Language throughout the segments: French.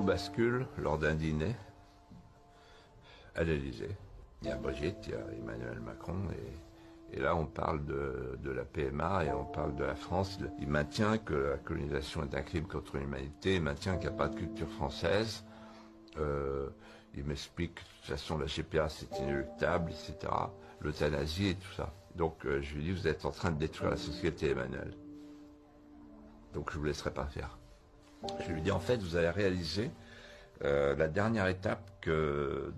bascule lors d'un dîner à l'Élysée. Il y a Brigitte, il y a Emmanuel Macron, et là on parle de la PMA et on parle de la France. Il maintient que la colonisation est un crime contre l'humanité, il maintient qu'il n'y a pas de culture française. Il m'explique que de toute façon la GPA c'est inéluctable, etc. L'euthanasie et tout ça. Donc je lui dis, vous êtes en train de détruire la société, Emmanuel. Donc je vous laisserai pas faire. Je lui dis, en fait, vous allez réaliser la dernière étape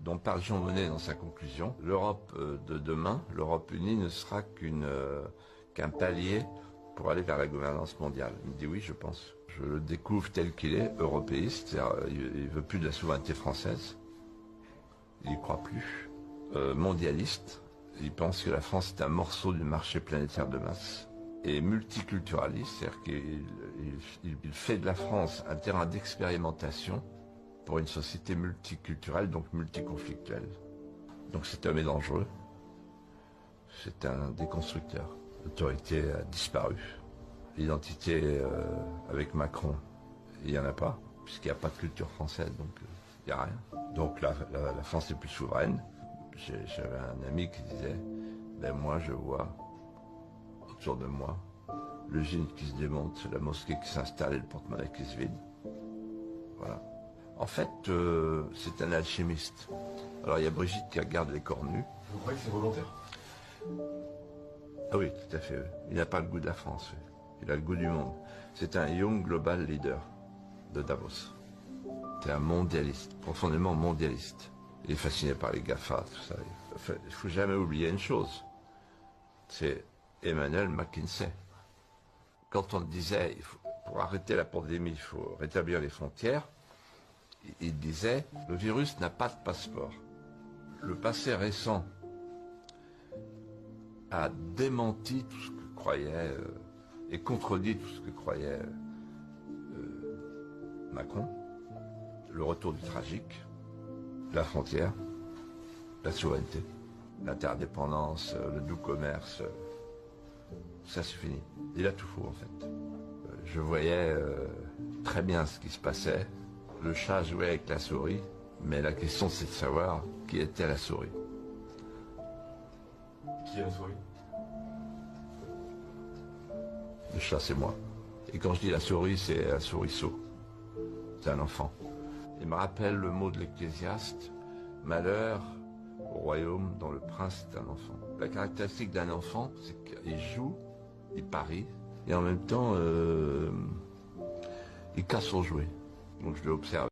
dont parle Jean Monnet dans sa conclusion. L'Europe de demain, l'Europe unie, ne sera qu'un palier pour aller vers la gouvernance mondiale. Il me dit oui, je pense. Je le découvre tel qu'il est, européiste, c'est-à-dire il veut plus de la souveraineté française. Il n'y croit plus. Mondialiste. Il pense que la France est un morceau du marché planétaire de masse. Et multiculturaliste, c'est-à-dire qu'il fait de la France un terrain d'expérimentation pour une société multiculturelle, donc multiconflictuelle. Donc cet homme est dangereux. C'est un déconstructeur. L'autorité a disparu. L'identité avec Macron, il n'y en a pas, puisqu'il n'y a pas de culture française, donc il n'y a rien. Donc la France est plus souveraine. J'avais un ami qui disait, ben moi je vois autour de moi l'usine qui se démonte, la mosquée qui s'installe et le porte-monnaie qui se vide. Voilà. En fait, c'est un alchimiste. Alors il y a Brigitte qui regarde les cornus. Vous croyez que c'est volontaire? Ah oui, tout à fait. Il n'a pas le goût de la France. Il a le goût du monde. C'est un Young Global Leader de Davos. C'est un mondialiste, profondément mondialiste. Il est fasciné par les GAFA, tout ça. Il ne faut jamais oublier une chose. C'est Emmanuel McKinsey. Quand on disait, pour arrêter la pandémie, il faut rétablir les frontières, il disait, le virus n'a pas de passeport. Le passé récent a démenti tout ce que croyait et contredit tout ce que croyait Macron. Le retour du tragique, la frontière, la souveraineté, l'interdépendance, le doux commerce, ça c'est fini. Il a tout faux en fait. Je voyais très bien ce qui se passait. Le chat jouait avec la souris, mais la question c'est de savoir qui était la souris. Qui est la souris? Le chat c'est moi. Et quand je dis la souris, c'est un souriceau. C'est un enfant. Il me rappelle le mot de l'Ecclésiaste, malheur au royaume dont le prince est un enfant. La caractéristique d'un enfant, c'est qu'il joue, il parie, et en même temps, il casse son jouet. Donc je l'ai observé.